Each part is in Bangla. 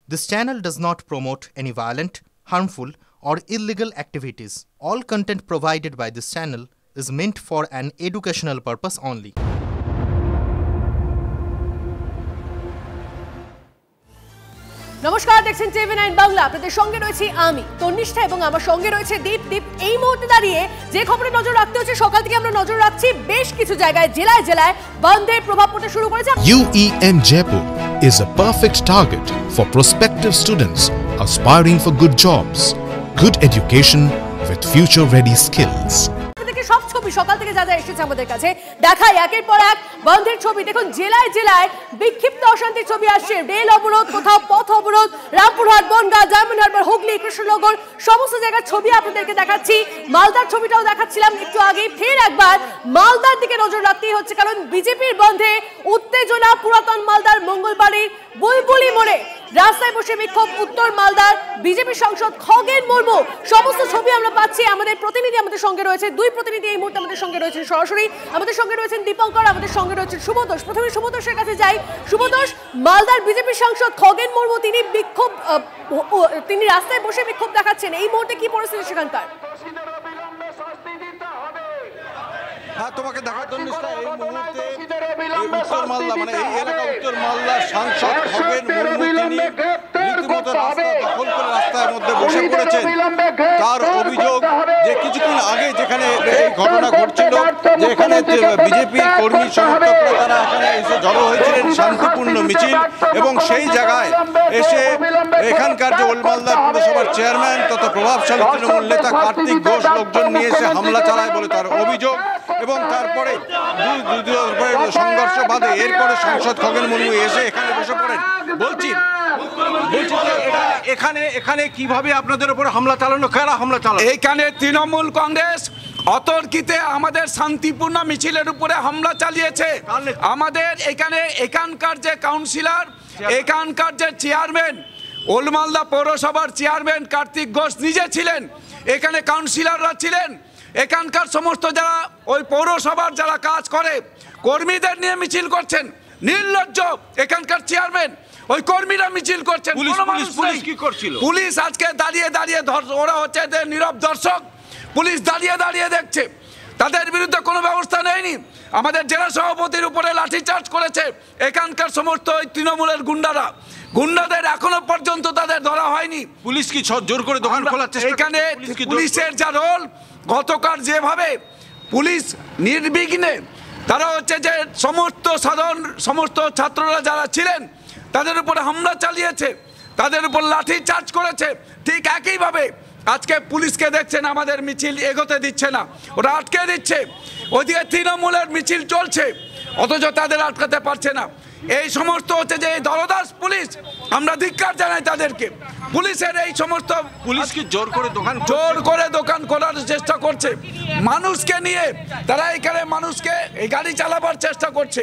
This channel does not promote any violent, harmful, or illegal activities. All content provided by this channel is meant for an educational purpose only. নমস্কার, দেখছেন TV9 বাংলা। আপনাদের সঙ্গে রয়েছি আমি তন্নিষ্ঠা এবং আমার সঙ্গে রয়েছে দীপ। এই মুহূর্তে দাঁড়িয়ে যে খবরে নজর রাখতে হচ্ছে, সকাল থেকে আমরা নজর রাখছি বেশ কিছু জায়গায় জেলায় জেলায় বন্ধের প্রভাব পড়তে শুরু করেছে। UEN Jaipur is a perfect target for prospective students aspiring for good jobs, good education with future-ready skills. সব ছবি সকাল থেকে যা যা এসেছে আমাদের কাছে দেখাই একের পর এক বন্ধের ছবি। দেখুন, জেলায় জেলায় বিক্ষিপ্ত অশান্তির ছবি আসছে। রেল অবরোধ, কোথাও পথ অবরোধ, রামপুরহাট, বনগাঁ, ডায়মন্ড হারবার, হুগলি, কৃষ্ণনগর, সমস্ত জায়গার ছবি আপনাদেরকে দেখাচ্ছি। মালদার ছবিটাও দেখাচ্ছিলাম একটু আগেই। ফের একবার মালদার দিকে নজর রাখতেই হচ্ছে, কারণ বিজেপির বন্ধে উত্তেজনা পুরাতন মালদার মঙ্গলবাড়ির বুলবুলি মোড়ে। রাস্তায় বসে বিক্ষোভ উত্তর মালদার বিজেপি সাংসদ খগেন মুর্মু। সমস্ত ছবি আমরা পাচ্ছি। আমাদের প্রতিনিধি আমাদের সঙ্গে রয়েছে, দুই প্রতিনিধি এই মুহূর্তে আমাদের সঙ্গে রয়েছেন সরাসরি। আমাদের সঙ্গে রয়েছেন দীপঙ্কর, আমাদের সঙ্গে রয়েছেন শুভতোষ। প্রথমে শুভতোষের কাছে যাই। শুভতোষ, মালদার বিজেপি সাংসদ খগেন মুর্মু তিনি রাস্তায় বসে বিক্ষোভ দেখাচ্ছেন। এই মুহূর্তে কি পরিস্থিতি সেখানকার? হ্যাঁ, তোমাকে দেখার জন্য এই মুহূর্তে উত্তর মালদা মানে এই এলাকা উত্তর মালদার সাংসদ খগেন মুর্মু তিনি রীতিমতো রাস্তা দখল করে রাস্তার মধ্যে বসে পড়েছেন। তার অভিযোগ যে কিছুক্ষণ আগে যেখানে এই ঘটনা ঘটছিল, যে এখানে বিজেপি কর্মী সমর্থকরা তারা এখানে এসে জড়ো হয়েছিলেন শান্তিপূর্ণ মিছিল, এবং সেই জায়গায় এসে এখানকার যে ওল্ড মালদার পুরসভার চেয়ারম্যান তথা প্রভাবশালী তৃণমূল নেতা কার্তিক ঘোষ লোকজন নিয়ে এসে হামলা চালায় বলে তার অভিযোগ। এবং তারপরে সংঘর্ষ বাদে এরপরে সাংসদ খগেন মুর্মু এসে এখানে বসে পড়েন। বলছি এখানে কিভাবে আপনাদের উপর হামলা চালানো, কারা হামলা চালানো? এখানে তৃণমূল কংগ্রেস অতর্কিতে আমাদের শান্তিপূর্ণ মিছিলের উপরে হামলা চালিয়েছে। আমাদের এখানকার যে কাউন্সিলর, এখানকার যে চেয়ারম্যান, ওল্ড মালদা পৌরসভার চেয়ারম্যান কার্তিক ঘোষ নিজে ছিলেন, এখানে কাউন্সিলররা ছিলেন, এখানকার সমস্ত যারা ওই পৌরসভার যারা কাজ করে কর্মীদের নিয়ে মিছিল করছেন। নির্লজ্জ এখানকার চেয়ারম্যান, ওই কর্মীরা মিছিল করছেন। পুলিশ কি করছিল? পুলিশ আজকে দাঁড়িয়ে ওরা হচ্ছে নীরব দর্শক। পুলিশ দাঁড়িয়ে দেখছে, তাদের বিরুদ্ধে কোনো ব্যবস্থা নেয়নি। আমাদের জেলা সভাপতির উপরে লাঠিচার্জ করেছে এখানকার সমস্ত ওই তৃণমূলের গুন্ডাদের এখনো পর্যন্ত তাদের ধরা হয়নি। পুলিশ কি জোর করে দোকান খোলার চেষ্টা? এখানে পুলিশের যা রোল, গতকাল যেভাবে পুলিশ নির্বিঘ্নে তারা হচ্ছে যে সমস্ত ছাত্ররা যারা ছিলেন তাদের উপরে হামলা চালিয়েছে, তাদের উপর লাঠি চার্জ করেছে, ঠিক একইভাবে আজকে পুলিশকে দেখছেন আমাদের মিছিল এগোতে দিচ্ছে না, ওরা আটকে দিচ্ছে। ওদিকে তৃণমূলের মিছিল চলছে, অথচ তাদের আটকাতে পারছে না। এই সমস্ত হচ্ছে যে দলদাস পুলিশ, আমরা ধিক্কার জানাই তাদেরকে। পুলিশের এই সমস্ত পুলিশকে জোর করে দোকান করার চেষ্টা করছে মানুষকে নিয়ে। তারা এখানে মানুষকে এই গাড়ি চালাবার চেষ্টা করছে।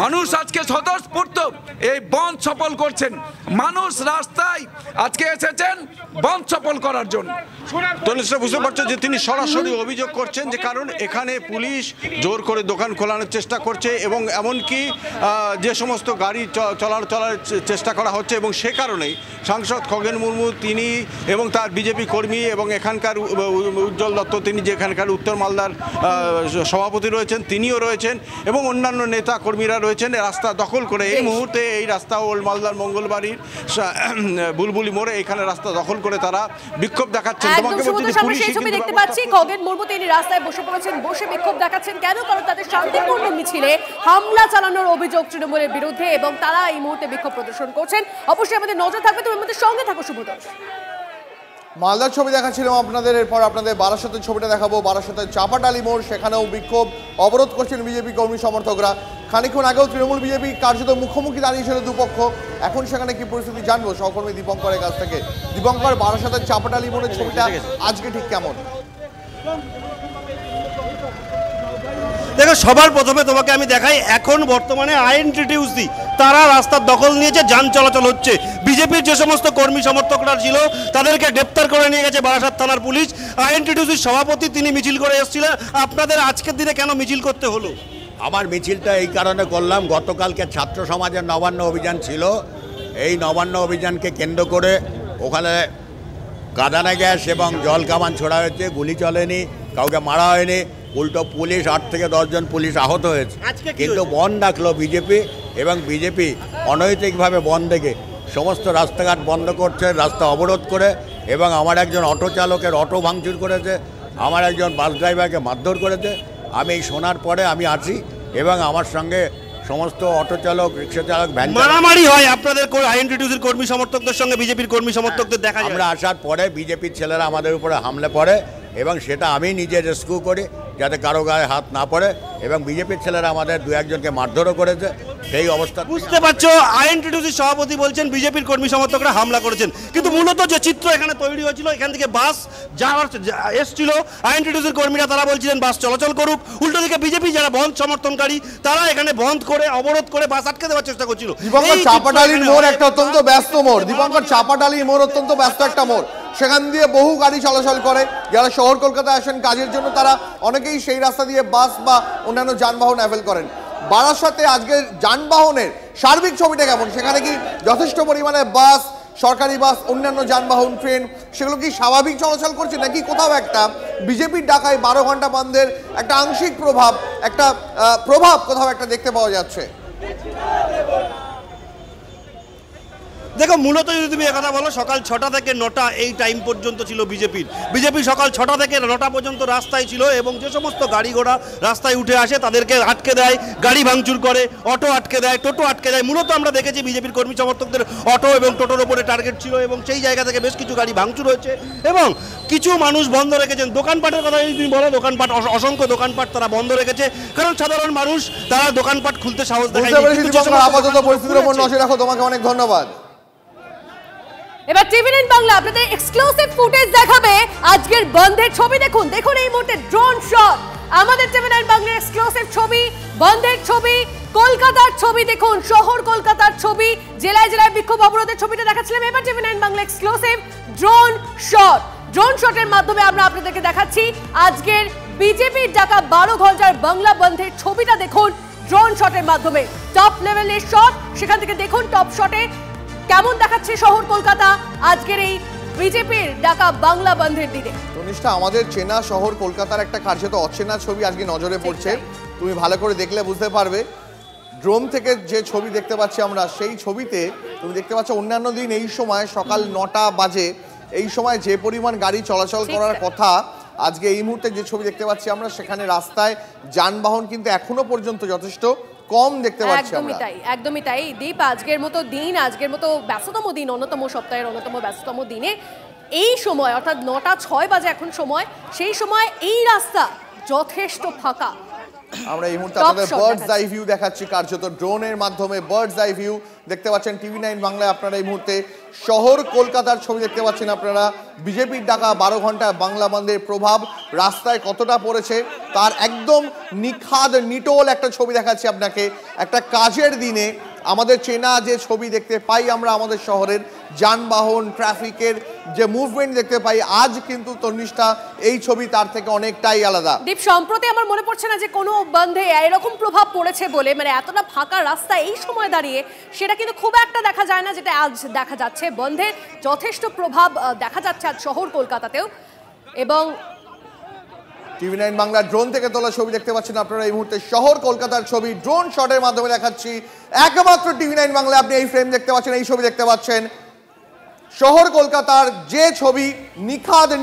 মানুষ আজকে স্বতঃস্ফূর্ত এই বন্ধ সফল করছেন। মানুষ রাস্তায় আজকে এসেছেন বন্ধ সফল করার জন্য। তনিষ্ঠা, বুঝতে পারছো যে তিনি সরাসরি অভিযোগ করছেন যে কারণ এখানে পুলিশ জোর করে দোকান খোলানোর চেষ্টা করছে, এবং এমনকি যে সমস্ত গাড়ি চলার চেষ্টা করা হচ্ছে, এবং সে কারণেই সাংসদ খগেন মুর্মু তিনি এবং তার বিজেপি কর্মী এবং এখানকার উজ্জ্বল দত্ত তিনি যে এখানকার উত্তর মালদার সভাপতি রয়েছেন তিনিও রয়েছেন, এবং অন্যান্য নেতা কর্মীরা রয়েছেন রাস্তা দখল করে। এই মুহূর্তে এই রাস্তা ওল্ড মালদার মঙ্গলবাড়ির বুলবুলি মোড়ে এখানে রাস্তা দখল করে তারা বিক্ষোভ দেখাচ্ছেন। দেখতে পাচ্ছি খগেন মুর্মু তিনি রাস্তায় বসে পড়েছেন, বসে বিক্ষোভ দেখাচ্ছেন। কেন? কারণ তাদের শান্তিপূর্ণ মিছিলে হামলা চালানোর অভিযোগ তৃণমূলের বিরুদ্ধে, এবং তারা এই মুহূর্তে বিক্ষোভ প্রদর্শন করছেন। অবশ্যই আমাদের নজর থাকবে, তুমি আমাদের সঙ্গে থাকো শুভতোষ। মালদার ছবি দেখাচ্ছিলাম আপনাদের, এরপর আপনাদের বারাসাতের ছবিটা দেখাবো। বারাসাতের চাপাডালি মোড়, সেখানেও বিক্ষোভ অবরোধ করছেন বিজেপি কর্মী সমর্থকরা। খানিকক্ষণ আগেও তৃণমূল বিজেপি কার্যত মুখোমুখি দাঁড়িয়েছিল দুপক্ষ। এখন সেখানে কি পরিস্থিতি জানবো সহকর্মী দীপঙ্করের কাছ থেকে। দীপঙ্কর, বারাসাতের চাপাডালি মোড়ের ছবিটা আজকে ঠিক কেমন? দেখো, সবার প্রথমে তোমাকে আমি দেখাই, এখন বর্তমানে আইএনটিটিউসি তারা রাস্তার দখল নিয়েছে, যান চলাচল হচ্ছে। বিজেপির যে সমস্ত কর্মী সমর্থকরা ছিল তাদেরকে গ্রেপ্তার করে নিয়ে গেছে বারাসাত থানার পুলিশ। আইএনটিটিউসির সভাপতি তিনি মিছিল করে এসেছিলেন। আপনাদের আজকের দিনে কেন মিছিল করতে হলো? আমার মিছিলটা এই কারণে করলাম, গতকালকে ছাত্র সমাজের নবান্ন অভিযান ছিল, এই নবান্ন অভিযানকে কেন্দ্র করে ওখানে কাঁদানে গ্যাস এবং জল কামান ছোড়া হয়েছে, গুলি চলেনি, কাউকে মারা হয়নি, উল্টো পুলিশ 8 থেকে 10 জন পুলিশ আহত হয়েছে। কিন্তু বন্ধ ডাকলো বিজেপি, এবং বিজেপি অনৈতিকভাবে বন্ধ দেখে সমস্ত রাস্তাঘাট বন্ধ করছে, রাস্তা অবরোধ করে, এবং আমার একজন অটো চালকের অটো ভাঙচুর করেছে, আমার একজন বাস ড্রাইভারকে মারধর করেছে। আমি এই শোনার পরে আমি আছি, এবং আমার সঙ্গে সমস্ত অটো চালক, রিক্সা চালক, ভ্যান মারামারি হয় আপনাদের আইএনটিটিউসির কর্মী সমর্থকদের সঙ্গে বিজেপির কর্মী সমর্থকদের দেখা যায়। আমরা আসার পরে বিজেপির ছেলেরা আমাদের উপরে হামলে পড়ে, এবং সেটা আমি নিজে রেস্কিউ করি যাতে কারো গায়ে হাত না পড়ে, এবং বিজেপির ছেলেরা আমাদের 2-1 জনকে মারধরও করেছে। সেই অবস্থা বুঝতে পারছো, আইএনটিটিউসির সভাপতি বলছেন বিজেপির কর্মী সমর্থকরা হামলা করেছেন, কিন্তু মূলত যে চিত্র এখানে তৈরি হয়েছিল, এখান থেকে বাস এসছিল, আইএনটিটিউসির কর্মীরা তারা বলছিলেন বাস চলাচল করুক, উল্টো দিকে বিজেপি যারা বন্ধ সমর্থনকারী তারা এখানে বন্ধ করে অবরোধ করে বাস আটকে দেওয়ার চেষ্টা করছিল। দীপঙ্কর চাপাডালির মোড় একটা অত্যন্ত ব্যস্ত মোড়, দীপঙ্কর চাপাডালির মোড় অত্যন্ত ব্যস্ত একটা মোড়, সেখান দিয়ে বহু গাড়ি চলাচল করে। যারা শহর কলকাতায় আসেন কাজের জন্য তারা অনেকেই সেই রাস্তা দিয়ে বাস বা অন্যান্য যানবাহন অ্যাভেল করেন। বারাসাতে আজকের যানবাহনের সার্বিক ছবিটা কেমন? সেখানে কি যথেষ্ট পরিমাণে বাস, সরকারি বাস, অন্যান্য যানবাহন, ট্রেন, সেগুলো কি স্বাভাবিক চলাচল করছে, নাকি কোথাও একটা বিজেপির ডাকায় 12 ঘন্টা বন্ধের একটা আংশিক প্রভাব কোথাও একটা দেখতে পাওয়া যাচ্ছে? দেখো, মূলত যদি তুমি একথা বলো, সকাল 6টা থেকে 9টা এই টাইম পর্যন্ত ছিল বিজেপি সকাল 6টা থেকে 9টা পর্যন্ত রাস্তায় ছিল, এবং যে সমস্ত গাড়ি ঘোড়া রাস্তায় উঠে আসে তাদেরকে আটকে দেয়, গাড়ি ভাঙচুর করে, অটো আটকে দেয়, টোটো আটকে দেয়। মূলত আমরা দেখেছি বিজেপির কর্মী সমর্থকদের অটো এবং টোটোর উপরে টার্গেট ছিল, এবং সেই জায়গা থেকে বেশ কিছু গাড়ি ভাঙচুর হয়েছে, এবং কিছু মানুষ বন্ধ রেখেছেন। দোকানপাটের কথা যদি তুমি বলো, দোকানপাট, অসংখ্য দোকানপাট তারা বন্ধ রেখেছে, কারণ সাধারণ মানুষ তারা দোকানপাট খুলতে সাহস দেখায়। আপাতত পরিস্থিতির উপর নজর রাখো, তোমাকে অনেক ধন্যবাদ। এবার টিভি9 বাংলা আপনাদের এক্সক্লুসিভ ফুটেজ দেখাবে আজকের বন্ধের ছবি। দেখুন এই মুহূর্তে ড্রোন শট, আমাদের টিভি9 বাংলার এক্সক্লুসিভ ছবি, বন্ধের ছবি, কলকাতার ছবি। দেখুন শহর কলকাতার ছবি, জেলায় জেলায় বিক্ষোভ অবরোধের ছবিটা দেখাচ্ছিলাম। এবার টিভি9 বাংলা এক্সক্লুসিভ ড্রোন শটের মাধ্যমে আমরা আপনাদেরকে দেখাচ্ছি আজকের বিজেপির ডাকা 12 ঘন্টার বাংলা বন্ধের ছবিটা। দেখুন ড্রোন শটের মাধ্যমে টপ লেভেলের শট, সেখান থেকে দেখুন টপ শটে কেমন দেখাচ্ছে শহর কলকাতা আজকের এই বিজেপির ডাকা বাংলা বন্ধের দিনে। তনিষ্ঠা, আমাদের চেনা শহর কলকাতার একটা কার্যত অচেনা ছবি আজকে নজরে পড়ছে। তুমি ভালো করে দেখলে বুঝতে পারবে। ড্রোন থেকে যে ছবি দেখতে পাচ্ছি আমরা, সেই ছবিতে তুমি দেখতে পাচ্ছ অন্যান্য দিন এই সময় সকাল 9টা বাজে, এই সময় যে পরিমাণ গাড়ি চলাচল করার কথা, আজকে এই মুহূর্তে যে ছবি দেখতে পাচ্ছি আমরা, সেখানে রাস্তায় যানবাহন কিন্তু এখনো পর্যন্ত যথেষ্ট কম দেখতে পাচ্ছি আমরা। একদমই তাই দীপ, আজকের মতো ব্যস্ততম দিন, অন্যতম সপ্তাহের অন্যতম ব্যস্ততম দিনে এই সময় অর্থাৎ 9টা 6 বাজে এখন সময়, সেই সময় এই রাস্তা যথেষ্ট ফাঁকা। আমরা এই মুহূর্তে আপনাদের বার্ডস আই ভিউ দেখাচ্ছি, কার্যত ড্রোনের মাধ্যমে বার্ডস আই ভিউ দেখতে পাচ্ছেন টিভি9 বাংলায়। আপনারা এই মুহূর্তে শহর কলকাতার ছবি দেখতে পাচ্ছেন আপনারা। বিজেপির ডাকা 12 ঘন্টা বাংলা বন্ধের প্রভাব রাস্তায় কতটা পড়েছে তার একদম নিটোল একটা ছবি দেখাচ্ছি আপনাকে। একটা কাজের দিনে আমাদের চেনা যে ছবি দেখতে পাই আমরা আমাদের শহরের, যানবাহন, ট্রাফিকের যে মুভমেন্ট দেখতে পাই, আজ কিন্তু তনিষ্ঠা এই ছবি তার থেকে অনেকটাই আলাদা। দীপ, সম্প্রতি আমার মনে পড়ছে না যে কোনো বন্ধে এরকম প্রভাব পড়েছে বলে, মানে এতটা ফাঁকা রাস্তা এই সময় দাঁড়িয়ে, সেটা কিন্তু খুব একটা দেখা যায় না যেটা আজ দেখা যাচ্ছে। বন্ধে যথেষ্ট প্রভাব দেখা যাচ্ছে আজ শহর কলকাতাতেও। এবং টিভি9 বাংলা ড্রোন থেকে তোলা ছবি দেখতে পাচ্ছেন আপনারা এই মুহূর্তে, শহর কলকাতার ছবি ড্রোন শটের মাধ্যমে দেখাচ্ছি একমাত্র টিভি9 বাংলা। আপনি এই ফ্রেম দেখতে পাচ্ছেন, এই ছবি দেখতে পাচ্ছেন, শহর কলকাতার যে ছবি,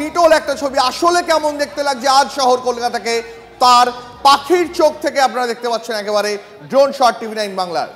নিটোল একটা ছবি। আসলে কেমন দেখতে লাগছে আজ শহর কলকাতাকে, তার পাখির চোখ থেকে আপনারা দেখতে পাচ্ছেন একেবারে ড্রোন শট টিভি9 বাংলার।